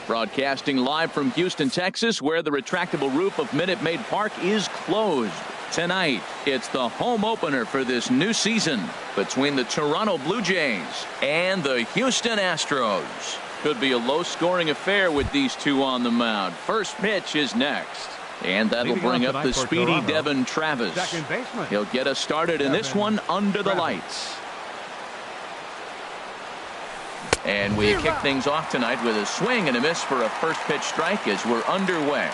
Broadcasting live from Houston, Texas, where the retractable roof of Minute Maid Park is closed. Tonight, it's the home opener for this new season between the Toronto Blue Jays and the Houston Astros. Could be a low-scoring affair with these two on the mound. First pitch is next. And that'll bring up the speedy Devin Travis. He'll get us started in this one under the lights. And we kick things off tonight with a swing and a miss for a first pitch strike as we're underway.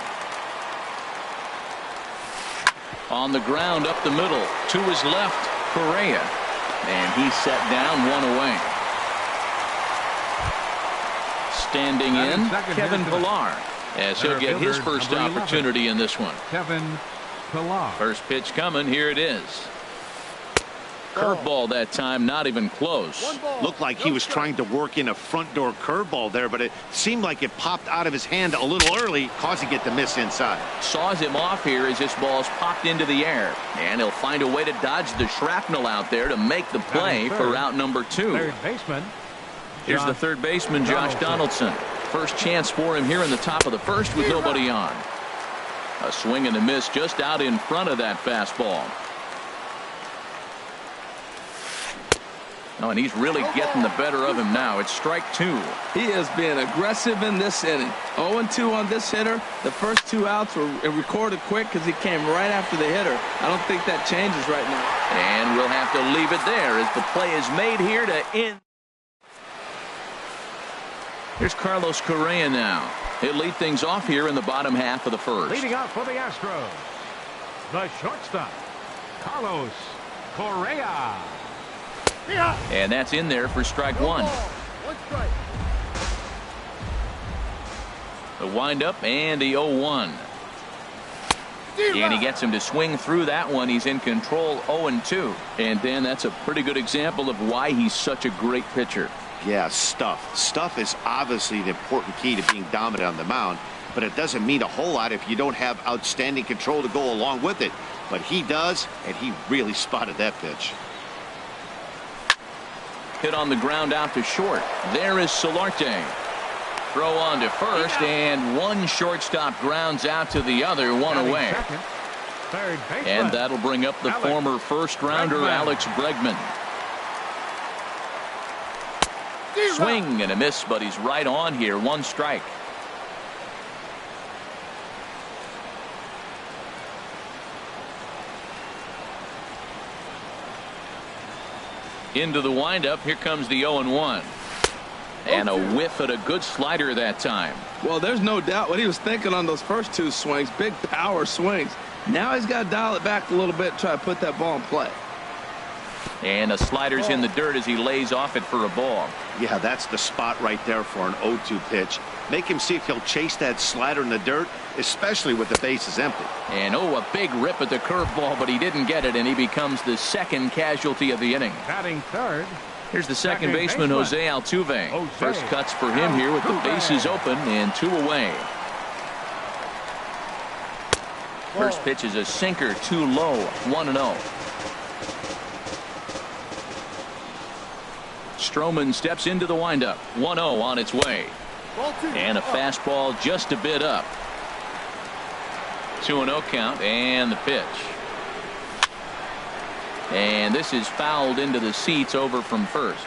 On the ground up the middle to his left, Correa. And he's set down, one away. Standing in, Kevin Pillar, as he'll get his first opportunity in this one. Kevin Pillar. First pitch coming, here it is. Curveball that time, not even close. Looked like he was trying to work in a front door curveball there, but it seemed like it popped out of his hand a little early, causing it to miss inside. Saws him off here as this ball's popped into the air. And he'll find a way to dodge the shrapnel out there to make the play for out number 2. Third baseman. Here's the third baseman, Josh Donaldson. First chance for him here in the top of the first with nobody on. A swing and a miss just out in front of that fastball. Oh, and he's really getting the better of him now. It's strike 2. He has been aggressive in this inning. 0-2 on this hitter. The first 2 outs were recorded quick because he came right after the hitter. I don't think that changes right now. And we'll have to leave it there as the play is made here to end. Here's Carlos Correa now. He'll lead things off here in the bottom half of the first. Leading out for the Astros, the shortstop, Carlos Correa. And that's in there for strike 1. The windup and the 0-1. And he gets him to swing through that one. He's in control, 0-2. And Dan, that's a pretty good example of why he's such a great pitcher. Yeah, stuff. Stuff is obviously the important key to being dominant on the mound, but it doesn't mean a whole lot if you don't have outstanding control to go along with it. But he does, and he really spotted that pitch. Hit on the ground out to short. There is Solarte. Throw on to first, and one shortstop grounds out to the other, one away. And that'll bring up the former first-rounder Alex Bregman. Swing and a miss, but he's right on here. 1 strike. Into the windup. Here comes the 0-1. And a whiff at a good slider that time. Well, there's no doubt what he was thinking on those first 2 swings. Big power swings. Now he's got to dial it back a little bit, try to put that ball in play. And a slider's in the dirt as he lays off it for a ball. Yeah, that's the spot right there for an 0-2 pitch. Make him see if he'll chase that slider in the dirt, especially with the bases empty. And a big rip at the curveball, but he didn't get it, and he becomes the second casualty of the inning. Batting third. Here's the second baseman, Jose Altuve. First cuts for him here with the bases open and 2 away. First pitch is a sinker, too low, 1-0. Stroman steps into the windup. 1-0 on its way. And a fastball just a bit up. 2-0 count and the pitch. And this is fouled into the seats over from first.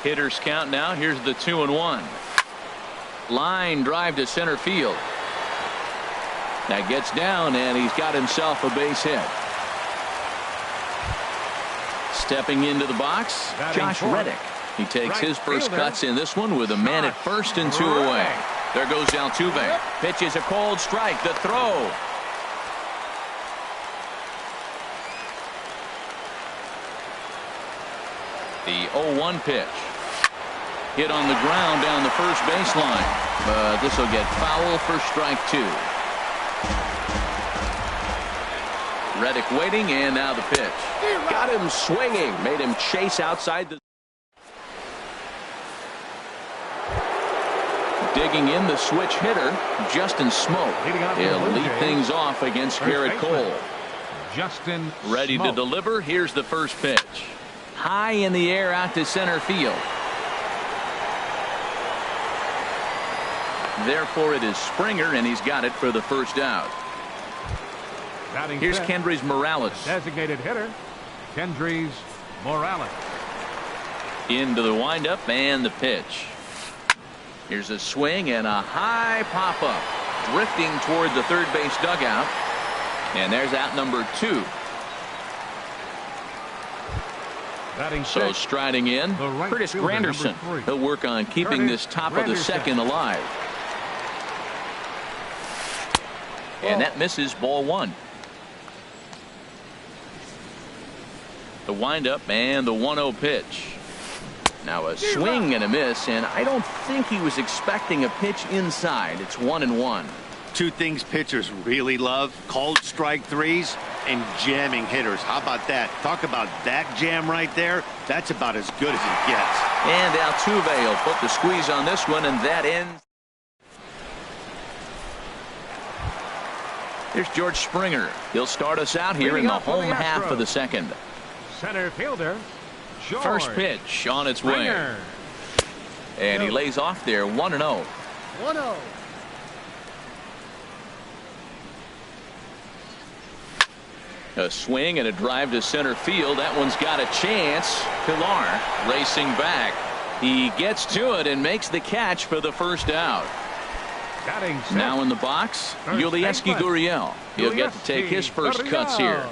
Hitters count now. Here's the 2-1. Line drive to center field. That gets down, and he's got himself a base hit. Stepping into the box, Josh Reddick. He takes his first cuts in this one with a man at first and 2 away. There goes Altuve. Pitches a cold strike. The throw. The 0-1 pitch. Hit on the ground down the first baseline. But this will get foul for strike 2. Reddick waiting, and now the pitch. Got him swinging. Made him chase outside the... Digging in the switch hitter, Justin Smoak. He'll lead things off against Garrett Cole. Justin Ready to Smoke. deliver. Here's the first pitch. High in the air out to center field. Therefore, it is Springer, and he's got it for the first out. Batting Here's fifth, Kendrys Morales. designated hitter, Kendrys Morales. Into the windup and the pitch. Here's a swing and a high pop-up. Drifting toward the third base dugout. And there's out number 2. Batting So sixth, striding in, the right Curtis fielder, number Granderson. 3. He'll work on keeping Curtis this top of the Granderson. second alive. And that misses, ball 1. The windup and the 1-0 pitch. Now a swing and a miss, and I don't think he was expecting a pitch inside. It's 1-1. Two things pitchers really love: called strike threes and jamming hitters. How about that? Talk about that jam right there. That's about as good as it gets. And Altuve will put the squeeze on this one, and that ends. Here's George Springer. He'll start us out here in the home half of the second. Center fielder, George First pitch on its way. Springer. And he lays off there, 1-0. 1-0. A swing and a drive to center field. That one's got a chance. Pilar racing back. He gets to it and makes the catch for the first out. Batting sixth, Now in the box, First Yulieski baseman, Gurriel. He'll get to take his first Gurriel. cuts here.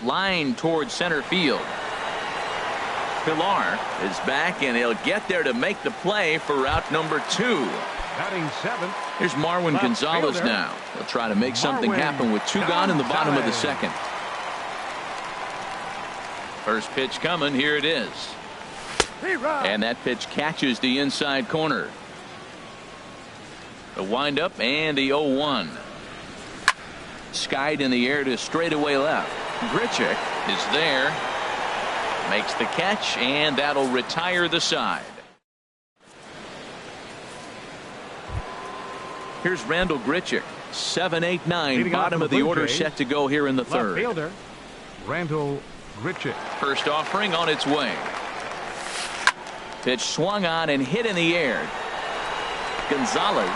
Line towards center field. Pilar is back, and he'll get there to make the play for route number 2. Batting seventh, Here's Marwin Left Gonzalez fielder, now. He'll try to make something Marwin happen with 2 gone in the bottom of the Gonzalez. second. First pitch coming. Here it is. And that pitch catches the inside corner. The windup and the 0-1. Skied in the air to straightaway left. Grichuk is there. Makes the catch, and that'll retire the side. Here's Randall Grichuk. 7-8-9, Leading off bottom for of the the Blue order, Jays, set to go here in the left third. fielder, Randall Grichuk. First offering on its way. Pitch swung on and hit in the air. Gonzalez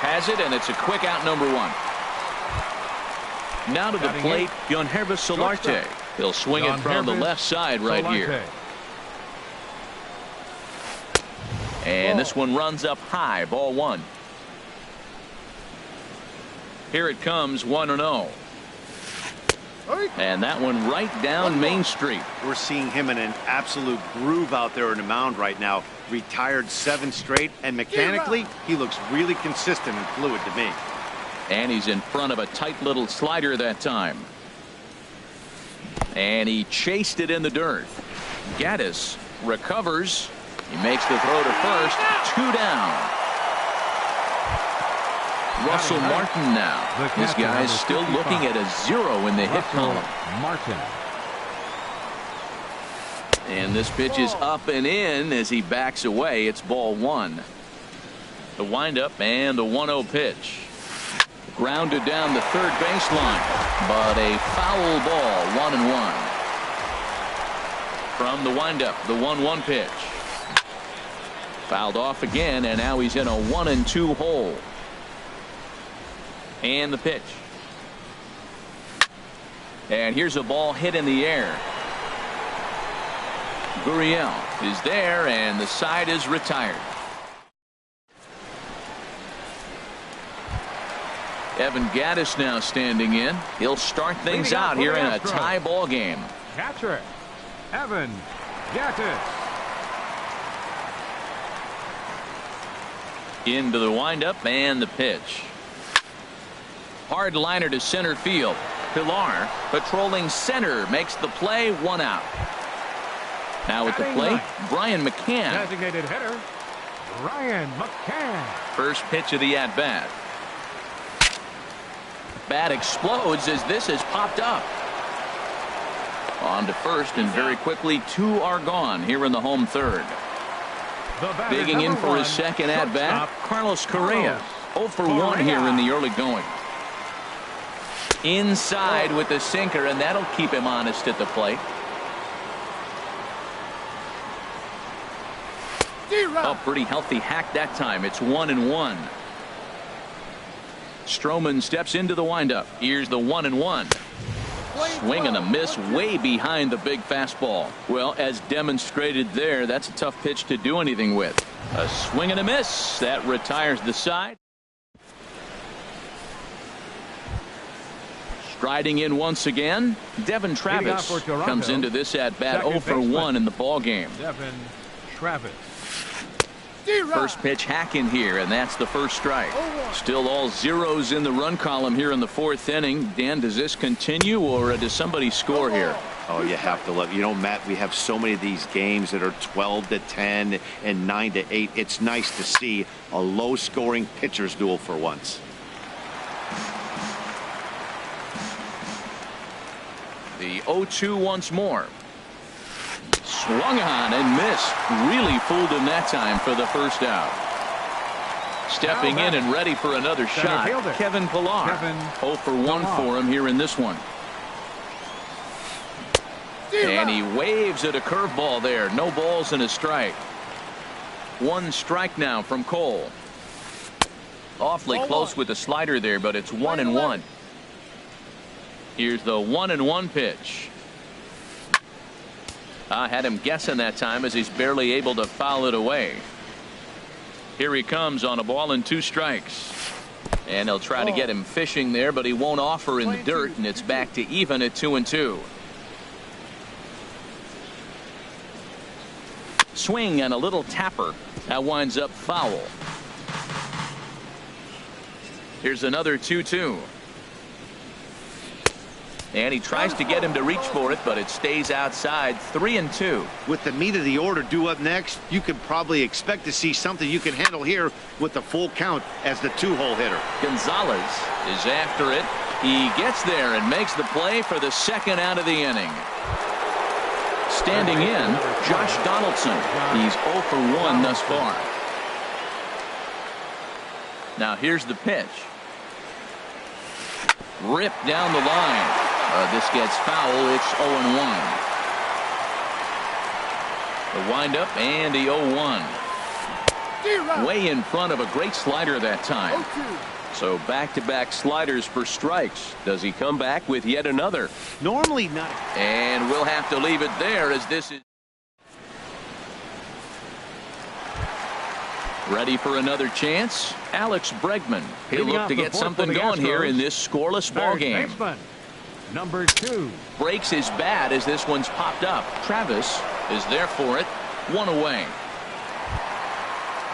has it, and it's a quick out, number 1. Now to the Batting plate, eighth, Yonhervis Solarte. shortstop, He'll swing it from the Yonhervis left side right Solarte. here. And this one runs up high, ball 1. Here it comes, 1-0. And that one right down Main Street. We're seeing him in an absolute groove out there in the mound right now. Retired 7 straight, and mechanically, he looks really consistent and fluid to me. And he's in front of a tight little slider that time. And he chased it in the dirt. Gaddis recovers. He makes the throw to first. 2 down. Russell Martin now. This guy's still looking at a 0 in the hit column. Martin. And this pitch is up and in as he backs away. It's ball 1. The windup and the 1-0 pitch. Grounded down the third baseline, but a foul ball, 1-1. From the windup, the 1-1 pitch. Fouled off again, and now he's in a 1-2 hole. And the pitch. And here's a ball hit in the air. Gurriel is there, and the side is retired. Evan Gaddis now standing in. He'll start things out here in a tie ball game. Catcher, Evan Gattis. Into the windup and the pitch. Hard liner to center field. Pilar patrolling center makes the play, 1 out. Now at the plate, Brian McCann. Designated hitter, Ryan McCann. First pitch of the at-bat. Bat explodes as this has popped up. On to first, and very quickly 2 are gone here in the home third. Digging in for his second at-bat, Carlos Correa. 0 for 1 here in the early going. Inside with the sinker, and that'll keep him honest at the plate. A pretty healthy hack that time. It's 1-1. Stroman steps into the windup. Here's the 1-1. Swing and a miss way behind the big fastball. Well, as demonstrated there, that's a tough pitch to do anything with. A swing and a miss. That retires the side. Striding in once again, Devon Travis comes into this at bat 0 for 1 in the ball game. Devon Travis. First pitch hack in here, and that's the first strike. Still all zeros in the run column here in the fourth inning. Dan, does this continue, or does somebody score here? Oh, you have to love. You know, Matt, we have so many of these games that are 12-10 and 9-8. It's nice to see a low-scoring pitcher's duel for once. The 0-2 once more. Swung on and missed. Really fooled him that time for the first out. Stepping in and ready for another shot, Kevin Pillar. 0 for 1 for him here in this one. And he waves at a curveball there. No balls and a strike. One strike now from Cole. Awfully close with the slider there, but it's 1-1. Here's the 1-1 pitch. I had him guessing that time as he's barely able to foul it away. Here he comes on a ball and 2 strikes. And they'll try to get him fishing there, but he won't offer in the dirt, and it's back to even at 2-2. Swing and a little tapper. That winds up foul. Here's another 2-2. And he tries to get him to reach for it, but it stays outside. 3-2. With the meat of the order due up next, you could probably expect to see something you can handle here with the full count as the 2-hole hitter. Gonzalez is after it. He gets there and makes the play for the second out of the inning. Standing in, Josh Donaldson. He's 0 for 1 thus far. Now here's the pitch. Ripped down the line. This gets foul. It's 0-1. The windup and the 0-1. Way in front of a great slider that time. So back-to-back sliders for strikes. Does he come back with yet another? Normally not. And we'll have to leave it there as this is ready for another chance. Alex Bregman. He'll look to get something going here in this scoreless ball game. Number 2. Breaks his bat as this one's popped up. Travis is there for it. 1 away.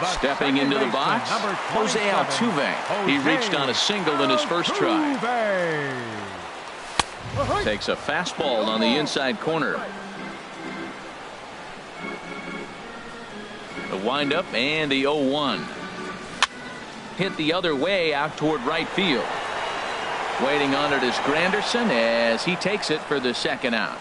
Stepping into the box, Jose Altuve. He reached on a single in his first try. Takes a fastball on the inside corner. The windup and the 0-1. Hit the other way out toward right field. Waiting on it is Granderson as he takes it for the second out.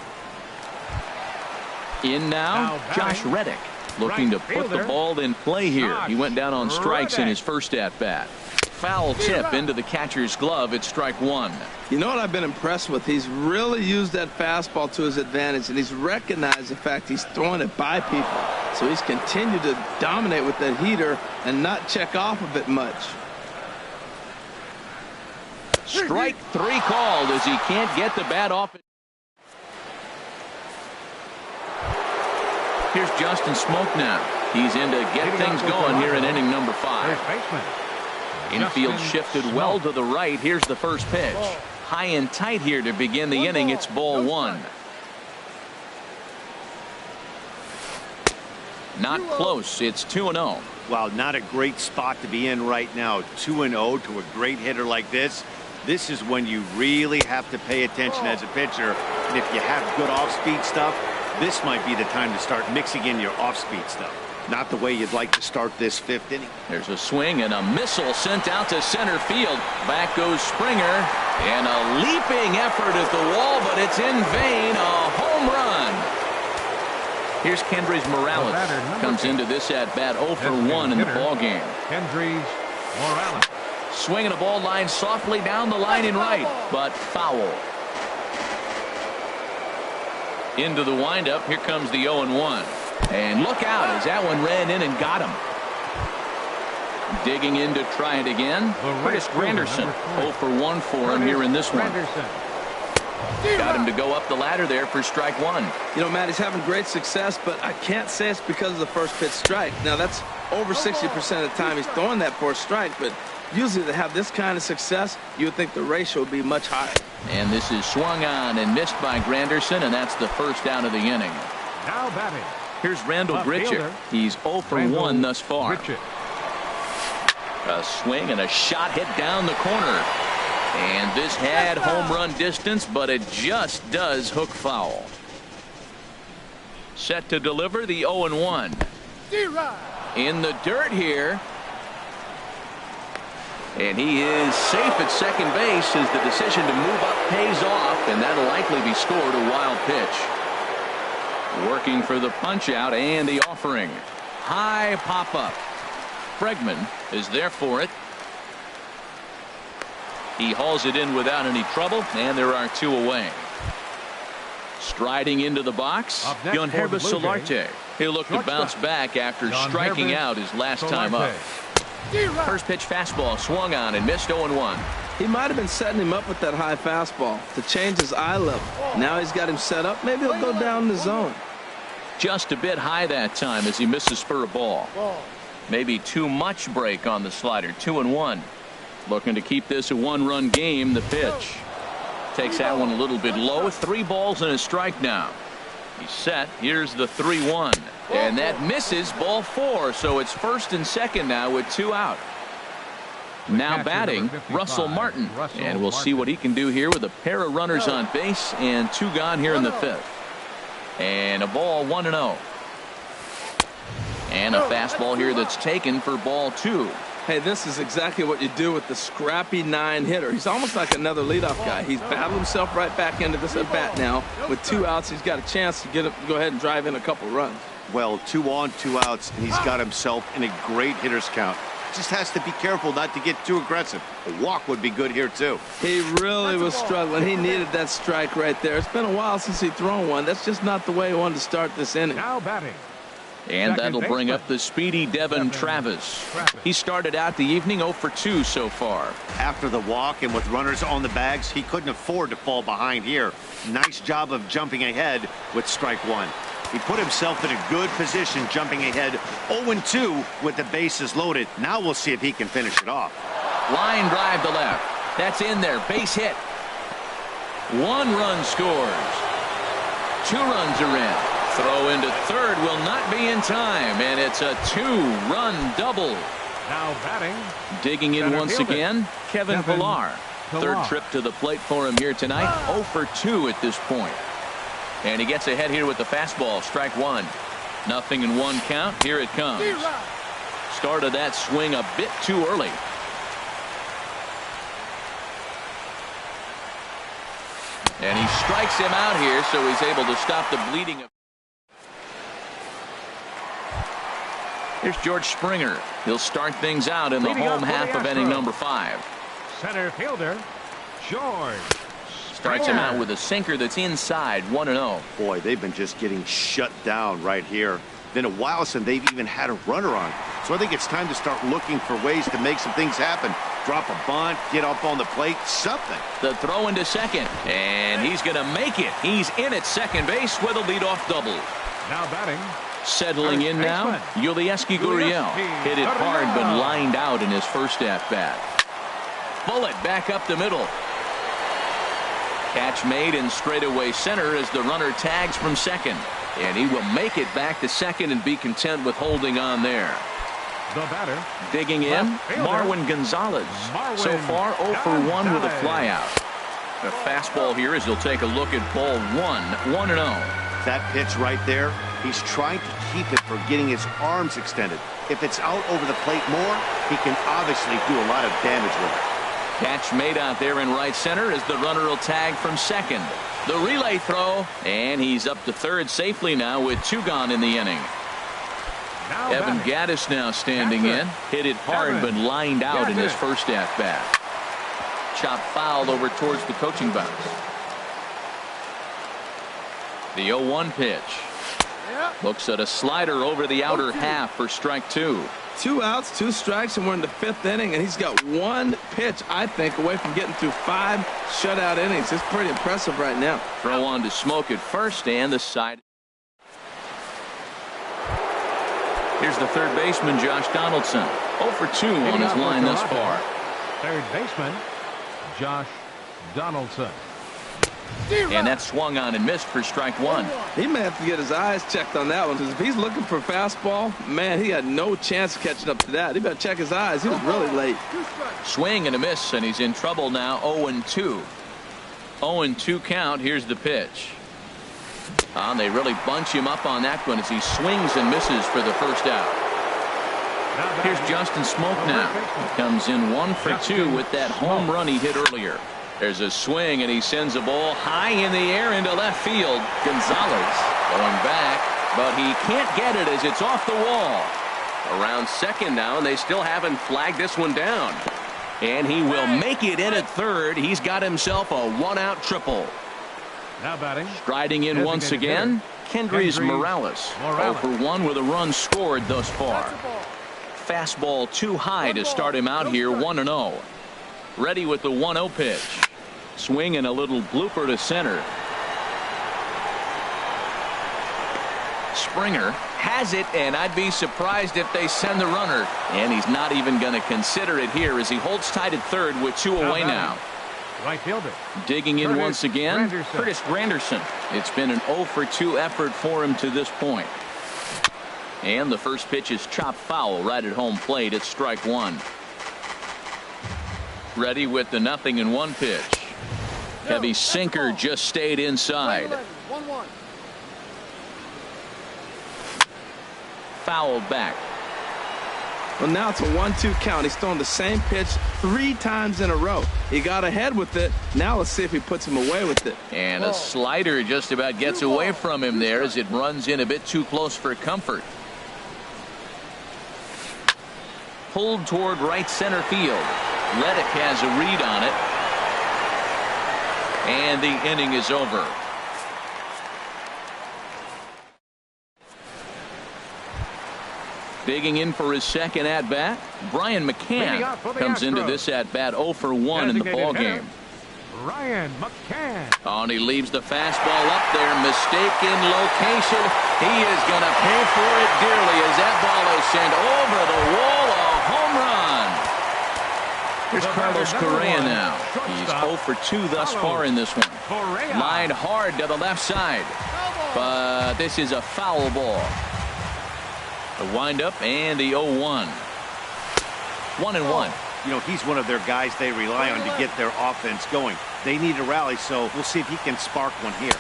In now, Josh Reddick looking to put the ball in play here. He went down on strikes in his first at bat. Foul tip into the catcher's glove. It's strike 1. You know what I've been impressed with? He's really used that fastball to his advantage, and he's recognized the fact he's throwing it by people. So he's continued to dominate with that heater and not check off of it much. Strike 3 called as he can't get the bat off it. Here's Justin Smoke now. He's in to get things going here in inning number 5. Infield shifted well to the right. Here's the first pitch. High and tight here to begin the inning. It's ball 1. Not close. It's 2-0. Wow, not a great spot to be in right now. 2-0 to a great hitter like this. This is when you really have to pay attention as a pitcher. And if you have good off-speed stuff, this might be the time to start mixing in your off-speed stuff. Not the way you'd like to start this 5th inning. There's a swing and a missile sent out to center field. Back goes Springer. And a leaping effort at the wall, but it's in vain. A home run. Here's Kendrys Morales. Comes into this at bat 0 for 1 in the ball game. Kendrys Morales. Swinging a ball line softly down the line in right, but foul. Into the windup. Here comes the 0-1. And look out as that one ran in and got him. Digging in to try it again. Curtis Granderson 0 for 1 for him here in this one. Got him to go up the ladder there for strike one. You know, Matt, he's having great success, but I can't say it's because of the first pitch strike. Now, that's over 60% of the time he's throwing that for a strike, but usually to have this kind of success, you would think the ratio would be much higher. And this is swung on and missed by Granderson, and that's the first out of the inning. Now batting. Here's Randall Grichuk. He's 0 for 1 thus far. A swing and a shot hit down the corner. And this had home run distance, but it just does hook foul. Set to deliver the 0-1. In the dirt here. And he is safe at second base as the decision to move up pays off, and that'll likely be scored a wild pitch. Working for the punch out and the offering. High pop up. Bregman is there for it. He hauls it in without any trouble, and there are 2 away. Striding into the box, Yangervis Solarte. He'll look to bounce back after striking out his last time up. First pitch fastball swung on and missed 0-1. He might have been setting him up with that high fastball to change his eye level. Now he's got him set up. Maybe he'll go down the zone. Just a bit high that time as he missed a spur of ball. Maybe too much break on the slider. 2-1. Looking to keep this a 1-run game. The pitch takes that one a little bit low. 3 balls and a strike now. He's set. Here's the 3-1. And that misses, ball 4. So it's first and second now with 2 out. Now batting, Russell Martin. And we'll see what he can do here with a pair of runners on base and 2 gone here in the 5th. And a ball 1-0. And a fastball here that's taken for ball 2. Hey, this is exactly what you do with the scrappy 9 hitter. He's almost like another leadoff guy. He's battled himself right back into this at bat now. With 2 outs, he's got a chance to go ahead and drive in a couple runs. Well, 2 on, 2 outs, and he's got himself in a great hitter's count. Just has to be careful not to get too aggressive. A walk would be good here, too. He really was struggling. He needed that strike right there. It's been a while since he's thrown one. That's just not the way he wanted to start this inning. Now batting. And that'll bring up the speedy Devin Travis. He started out the evening 0 for 2 so far. After the walk and with runners on the bags, he couldn't afford to fall behind here. Nice job of jumping ahead with strike 1. He put himself in a good position jumping ahead 0-2 with the bases loaded. Now we'll see if he can finish it off. Line drive to left. That's in there. Base hit. 1 run scores. 2 runs are in. Throw into third will not be in time, and it's a 2-run double. Now batting. Digging in once again, Kevin Pillar. Third trip to the plate for him here tonight. 0 for 2 at this point. And he gets ahead here with the fastball. Strike 1. 0-1 count. Here it comes. Started that swing a bit too early. And he strikes him out here, so he's able to stop the bleeding. Here's George Springer. He'll start things out in the home half of inning number 5. Center fielder, George. Starts him out with a sinker that's inside. 1-0. Boy, they've been just getting shut down right here. Been a while since they've even had a runner on. So I think it's time to start looking for ways to make some things happen. Drop a bunt, get up on the plate, something. The throw into second, and he's going to make it. He's in at second base with a leadoff double. Now batting. Settling in now, Yulieski Gurriel. Hit it hard, but lined out in his first at-bat. Bullet back up the middle. Catch made in straightaway center as the runner tags from second. And he will make it back to second and be content with holding on there. The batter. Digging in, Marwin Gonzalez. So far 0 for 1 with a flyout. A fastball here as he'll take a look at ball 1. 1-0. That pitch right there, he's trying to keep it from getting his arms extended. If it's out over the plate more, he can obviously do a lot of damage with it. Catch made out there in right center as the runner will tag from second. The relay throw, and he's up to third safely now with 2 gone in the inning. Now Evan batting. Gattis now standing in. Hit it hard Evan but lined out in his Gattis. first at-bat. Chop foul over towards the coaching box. The 0-1 pitch. Looks at a slider over the outer half for strike 2. 2 outs, 2 strikes, and we're in the 5th inning, and he's got 1 pitch, I think, away from getting through 5 shutout innings. It's pretty impressive right now. Throw on to Smoke at first, and the side. Here's the third baseman, Josh Donaldson. 0 for 2 on his line thus far. Third baseman, Josh Donaldson. And that swung on and missed for strike 1. He may have to get his eyes checked on that one, because if he's looking for fastball, man, he had no chance of catching up to that. He better check his eyes. He was really late. Swing and a miss, and he's in trouble now. 0-2. 0-2 count. Here's the pitch. They really bunch him up on that one as he swings and misses for the first out. Here's Justin Smoke now. He comes in 1 for 2 with that home run he hit earlier. There's a swing, and he sends a ball high in the air into left field. Gonzalez going back, but he can't get it as it's off the wall. Around second now, and they still haven't flagged this one down. And he will make it in at third. He's got himself a 1-out triple. Now batting. Striding in once again, Kendrys Morales. 0 for 1 with a run scored thus far. Fastball too high to start him out here, 1-0. Ready with the 1-0 pitch. Swing and a little blooper to center. Springer has it, and I'd be surprised if they send the runner. And he's not even going to consider it here as he holds tight at third with 2 away now. Right fielder. Digging in once again, Curtis Granderson. It's been an 0 for 2 effort for him to this point. And the first pitch is chopped foul right at home plate. It's strike 1. Ready with the 0-1 pitch. Heavy sinker just stayed inside. Fouled back. Well, now it's a 1-2 count. He's thrown the same pitch 3 times in a row. He got ahead with it. Now let's see if he puts him away with it. And a slider just about gets away from him there as it runs in a bit too close for comfort. Pulled toward right center field. Reddick has a read on it. And the inning is over. Digging in for his second at-bat, Brian McCann comes into this at-bat 0 for 1 in the ballgame. Brian McCann. Oh, and he leaves the fastball up there. Mistaken location. He is going to pay for it dearly as that ball is sent over the wall. A home run. Here's Carlos Correa now. He's 0 for 2 thus far in this one. Lined hard to the left side. But this is a foul ball. The windup and the 0-1. 1-1. You know, he's one of their guys they rely on to get their offense going. They need a rally, so we'll see if he can spark one here.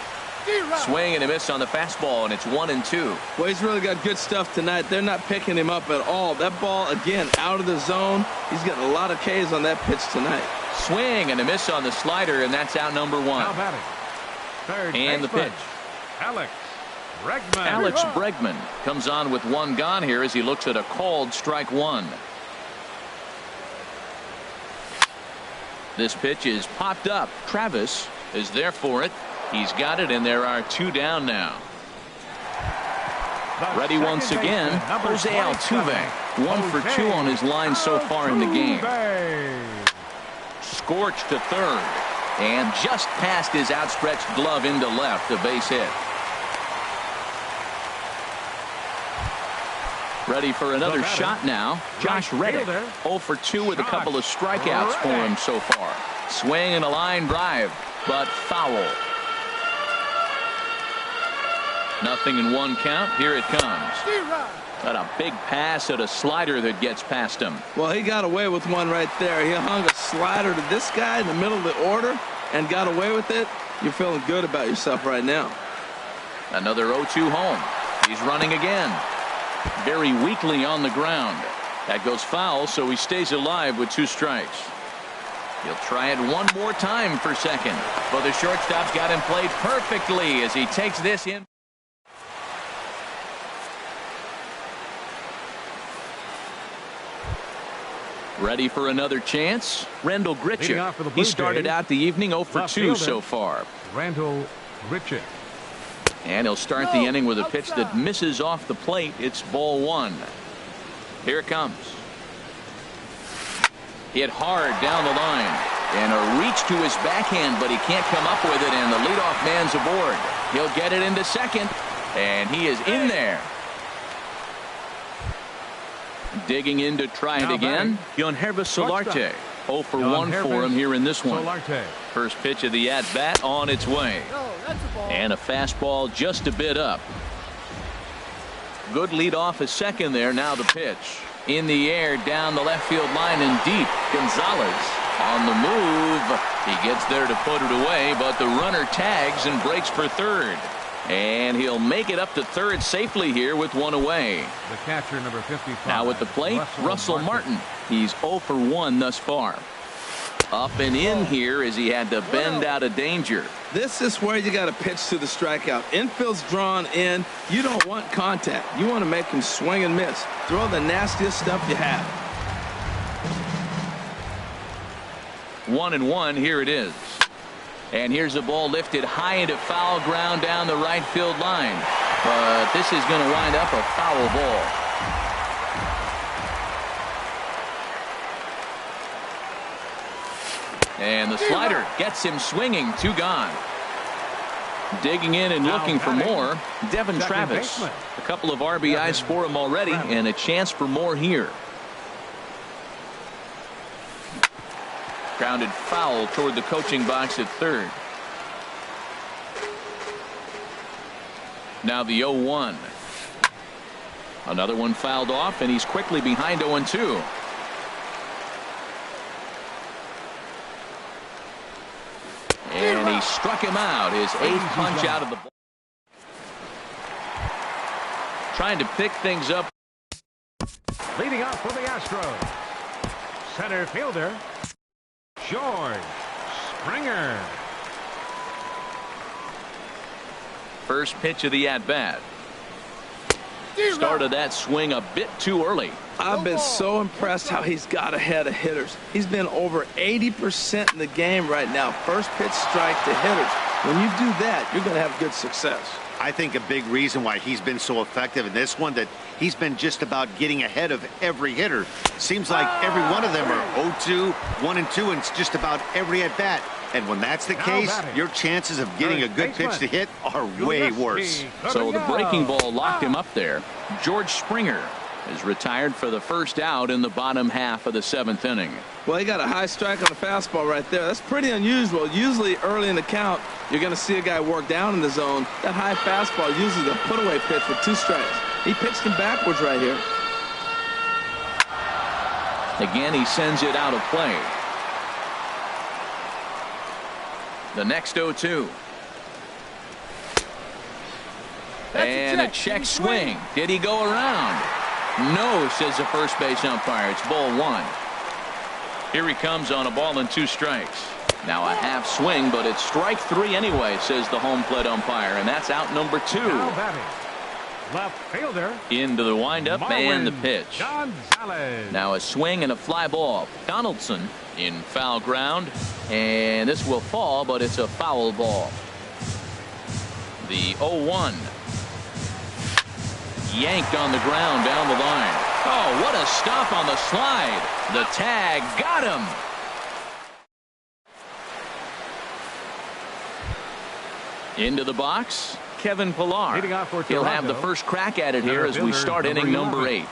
Swing and a miss on the fastball, and it's 1-2. Well, he's really got good stuff tonight. They're not picking him up at all. That ball, again, out of the zone. He's getting a lot of Ks on that pitch tonight. Swing and a miss on the slider, and that's out number 1. Now batting. Third And the baseman, pitch. Alex Bregman. Alex Bregman comes on with 1 gone here as he looks at a called strike 1. This pitch is popped up. Travis is there for it. He's got it, and there are 2 down now. Ready once again, Jose Altuve. 1 for 2 on his line so far in the game. Scorched to third, and just past his outstretched glove into left, a base hit. Ready for another shot now. Josh Reddick, 0 for 2 with a couple of strikeouts for him so far. Swing and a line drive, but foul. 0-1 count. Here it comes. Got a big pass at a slider that gets past him. Well, he got away with one right there. He hung a slider to this guy in the middle of the order and got away with it. You're feeling good about yourself right now. Another 0-2 home. He's running again. Very weakly on the ground. That goes foul, so he stays alive with 2 strikes. He'll try it one more time for second. But the shortstop's got him played perfectly as he takes this in. Ready for another chance? Randall Leading off for the Grichuk. Blue He started Jays, out the evening 0 for left 2 fielder, so far. Randall Grichuk. And he'll start the inning with a pitch that misses off the plate. It's ball 1. Here it comes. Hit hard down the line. And a reach to his backhand, but he can't come up with it, and the leadoff man's aboard. He'll get it into second, and he is in there. Digging in to try it again. Yangervis Solarte. 0 for 1 for him here in this one. Solarte. First pitch of the at-bat on its way. And a fastball just a bit up. Good lead off a second there. Now the pitch. In the air, down the left field line and deep. Gonzalez on the move. He gets there to put it away, but the runner tags and breaks for third. And he'll make it up to third safely here with one away. The catcher, number 55. Now at the plate, Russell Martin. He's 0 for 1 thus far. Up and in here as he had to bend out of danger. This is where you got to pitch to the strikeout. Infield's drawn in. You don't want contact. You want to make him swing and miss. Throw the nastiest stuff you have. 1-1. Here it is. And here's a ball lifted high into foul ground down the right field line. But this is going to wind up a foul ball. And the slider gets him swinging. 2 gone. Digging in and looking for more, Devin Travis. A couple of RBIs for him already, and a chance for more here. Grounded foul toward the coaching box at third. Now the 0-1. Another one fouled off, and he's quickly behind 0-2. And he struck him out. His 8th punch out of the ball. Trying to pick things up. Leading off for the Astros. Center fielder, George Springer. First pitch of the at-bat. Started that swing a bit too early. I've been so impressed how he's got ahead of hitters. He's been over 80% in the game right now. First pitch strike to hitters. When you do that, you're going to have good success. I think a big reason why he's been so effective in this one, that he's been just about getting ahead of every hitter. Seems like every one of them are 0-2, 1-2, and it's just about every at-bat. And when that's the case, your chances of getting a good pitch to hit are way worse. So the breaking ball locked him up there. George Springer is retired for the first out in the bottom half of the 7th inning. Well, he got a high strike on the fastball right there. That's pretty unusual. Usually early in the count, you're going to see a guy work down in the zone. That high fastball usually the put-away pitch with 2 strikes. He pitched him backwards right here. Again, he sends it out of play. The next 0-2. And a check swing. Did he go around? No, says the first base umpire. It's ball 1. Here he comes on a ball and 2 strikes. Now a half swing, but it's strike 3 anyway, says the home plate umpire, and that's out number 2. Now batting, left fielder, into the windup and the pitch. Gonzalez. Now a swing and a fly ball. Donaldson in foul ground, and this will fall, but it's a foul ball. The 0-1. Yanked on the ground down the line. Oh, what a stop on the slide. The tag got him. Into the box, Kevin Pillar. He'll have the first crack at it here as we start inning number 8.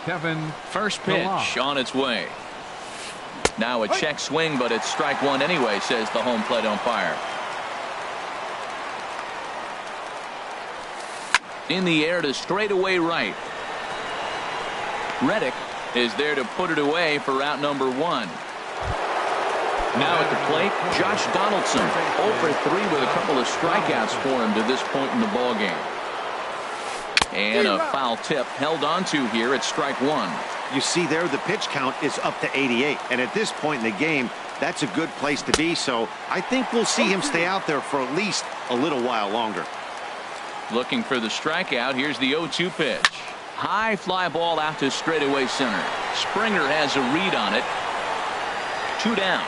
Kevin First pitch on its way. Now a check swing, but it's strike 1 anyway, says the home plate umpire. In the air to straightaway right. Reddick is there to put it away for out number 1. Now at the plate, Josh Donaldson, 0 for 3 with a couple of strikeouts for him to this point in the ballgame. And a foul tip held onto here at strike 1. You see there, the pitch count is up to 88. And at this point in the game, that's a good place to be. So I think we'll see him stay out there for at least a little while longer. Looking for the strikeout. Here's the 0-2 pitch. High fly ball out to straightaway center. Springer has a read on it. 2 down.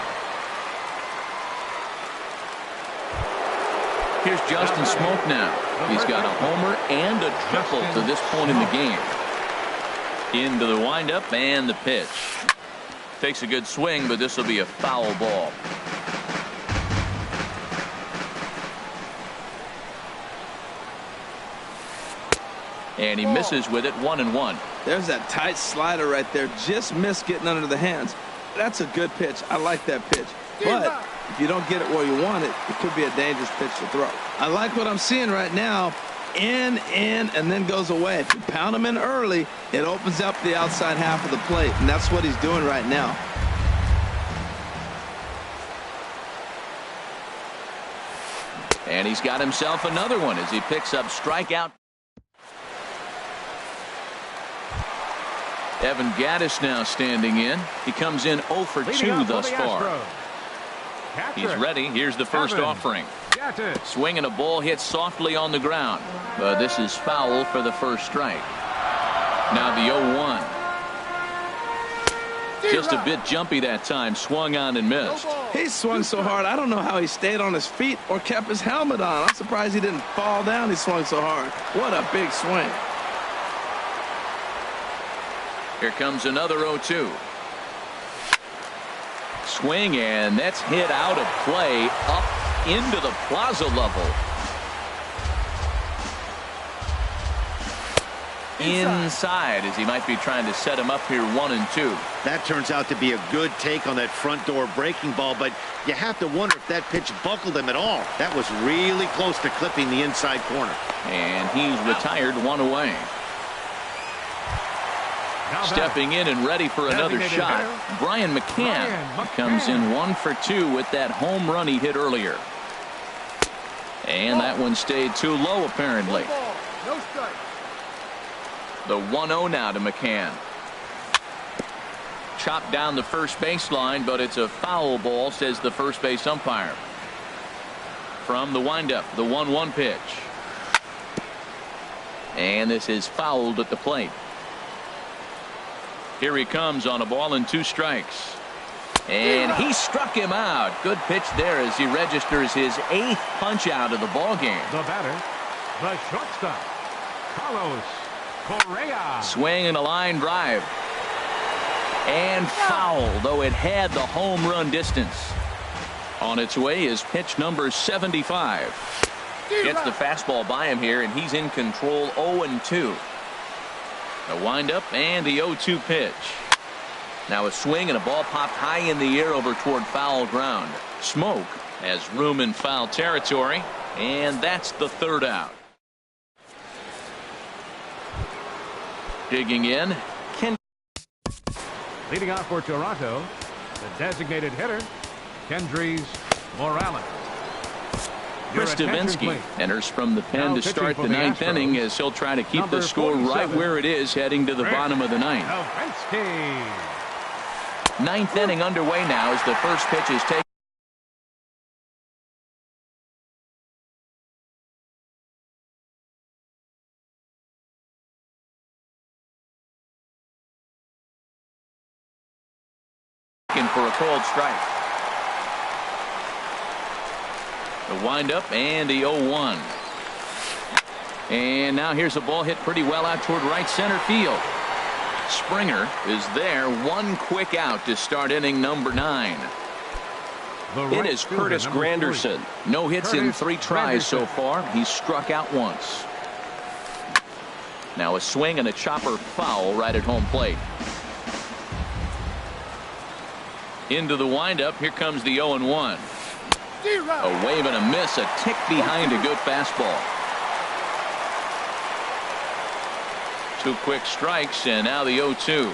Here's Justin Smoak now. He's got a homer and a triple to this point in the game. Into the windup and the pitch. Takes a good swing, but this will be a foul ball. And he misses with it, 1-1. There's that tight slider right there. Just missed getting under the hands. That's a good pitch. I like that pitch. But if you don't get it where you want it, it could be a dangerous pitch to throw. I like what I'm seeing right now. In, and then goes away. If you pound him in early, it opens up the outside half of the plate, and that's what he's doing right now. And he's got himself another one as he picks up strikeout. Evan Gattis now standing in. He comes in 0 for 2 thus far. He's ready. Here's the first offering. Swing and a ball hit softly on the ground. But this is foul for the first strike. Now the 0-1. Just a bit jumpy that time. Swung on and missed. He swung so hard, I don't know how he stayed on his feet or kept his helmet on. I'm surprised he didn't fall down. He swung so hard. What a big swing. Here comes another 0-2. Swing, and that's hit out of play up into the plaza level. Inside, as he might be trying to set him up here 1-2. That turns out to be a good take on that front door breaking ball, but you have to wonder if that pitch buckled him at all. That was really close to clipping the inside corner. And he's retired, 1 away. Stepping in and ready for another shot, Brian McCann comes in 1 for 2 with that home run he hit earlier. And that one stayed too low, apparently. The 1-0 now to McCann. Chopped down the first baseline, but it's a foul ball, says the first base umpire. From the windup, the 1-1 pitch. And this is fouled at the plate. Here he comes on a ball and 2 strikes. And he struck him out. Good pitch there as he registers his 8th punch out of the ball game. The batter, the shortstop, Carlos Correa. Swing and a line drive. And foul, though it had the home run distance. On its way is pitch number 75. Gets the fastball by him here, and he's in control 0-2. A windup and the 0-2 pitch. Now a swing and a ball popped high in the air over toward foul ground. Smoak has room in foul territory, and that's the 3rd out. Digging in, Leading off for Toronto, the designated hitter, Kendrys Morales. Chris Davinsky enters from the pen to start the 9th inning as he'll try to keep the score right where it is heading to the bottom of the 9th. 9th inning underway now as the first pitch is taken. For a cold strike. The windup and the 0-1. And now here's a ball hit pretty well out toward right center field. Springer is there. 1 quick out to start inning number 9. It is Curtis Granderson. No hits in 3 tries so far. He's struck out once. Now a swing and a chopper foul right at home plate. Into the windup. Here comes the 0-1. A wave and a miss. A tick behind a good fastball. 2 quick strikes, and now the 0-2.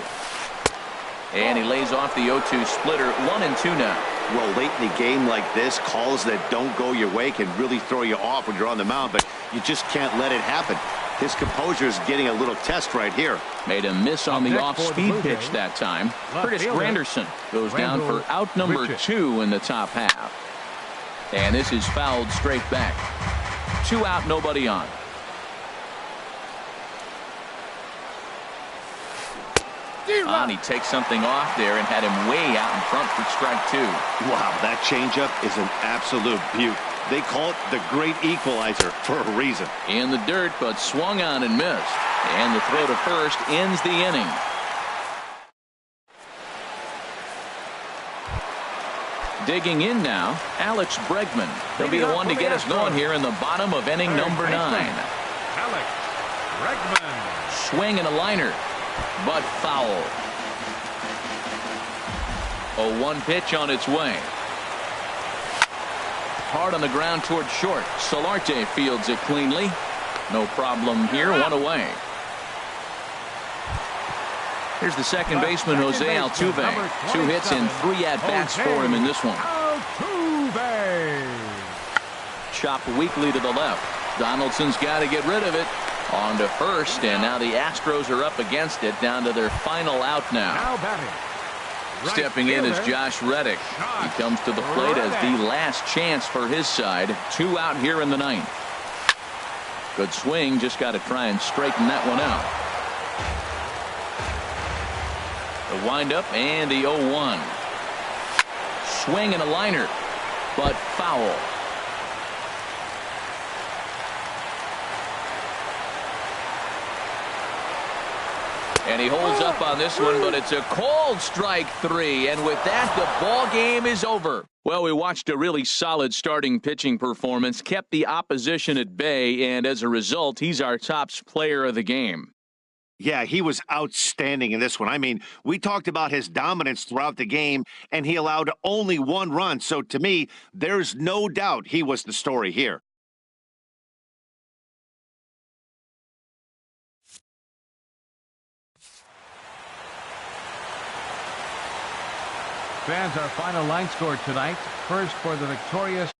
And he lays off the 0-2 splitter. 1-2 now. Well, late in the game like this, calls that don't go your way can really throw you off when you're on the mound, but you just can't let it happen. His composure is getting a little test right here. Made a miss on the off-speed pitch that time. Curtis Granderson goes down for out number 2 in the top half. And this is fouled straight back. 2 out, nobody on. And he takes something off there and had him way out in front for strike 2. Wow, that changeup is an absolute beaut. They call it the great equalizer for a reason. In the dirt, but swung on and missed. And the throw to first ends the inning. Digging in now, Alex Bregman. He'll be the one to get us going here in the bottom of inning number 9. Alex Bregman. Swing and a liner, but foul. A 1 pitch on its way. Hard on the ground toward short. Solarte fields it cleanly. No problem here. 1 away. Here's the second baseman, Jose Altuve. 2 hits and 3 at-bats for him in this one. Altuve. Chop weakly to the left. Donaldson's got to get rid of it. On to first, and now the Astros are up against it, down to their final out now. Now batting. Stepping in is Josh Reddick. He comes to the plate as the last chance for his side. 2 out here in the 9th. Good swing, just got to try and straighten that one out. The windup and the 0-1. Swing and a liner, but foul. And he holds up on this one, but it's a cold strike 3. And with that, the ball game is over. Well, we watched a really solid starting pitching performance, kept the opposition at bay, and as a result, he's our top player of the game. Yeah, he was outstanding in this one. I mean, we talked about his dominance throughout the game, and he allowed only 1 run. So to me, there's no doubt he was the story here. Fans, our final line score tonight. First for the victorious